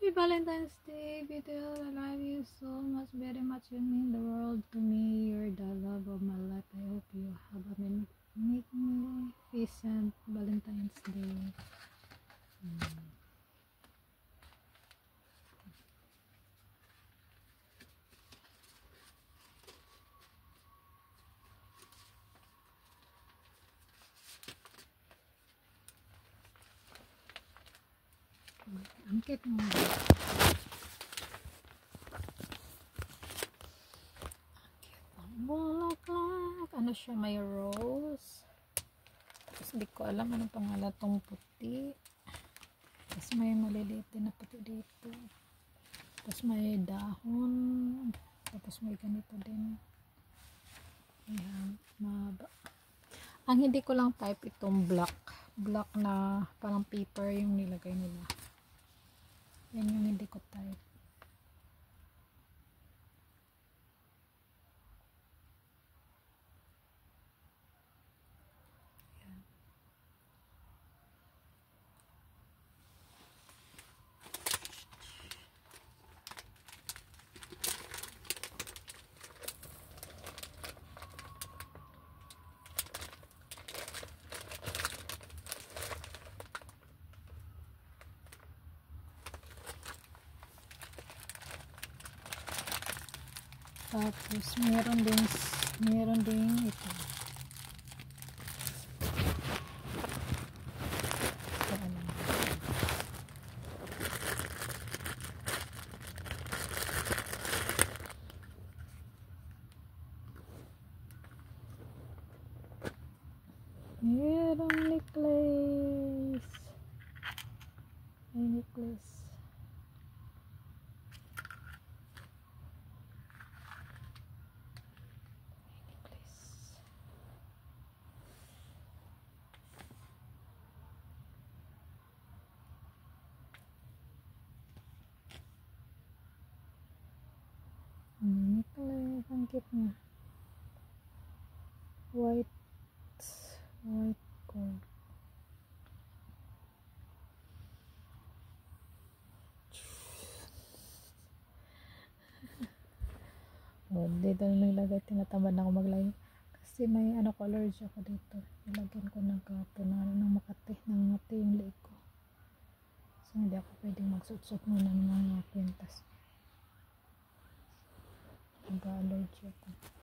Happy Valentine's Day, Beetle. I love you so much, very much. You mean the world to me. You're the love of my life. I hope you have a magnificent Valentine's Day. Ang cute mo. Bulaklak. Ano siya? May rose. Tapos hindi ko alam anong pangalan tong puti. Tapos may maliliit din na puti dito. Tapos may dahon. Tapos may ganito din. Ayan. Mahaba. Ang hindi ko lang type itong black. Black na parang paper yung nilagay nila. Yan yung hindi ko type. Tapos meron din ito. Merong necklace. May necklace. Necklace. Ang cute niya. White gold. Oh, dito na nilagay. Tinatamad na ako maglayo. Kasi may allergy ako dito. Nilagyan ko ng kapon ng makati. Ng ngati yung leeg ko. So hindi ako pwedeng magsutsot muna ng mga kwintas. Nag-allergy ako.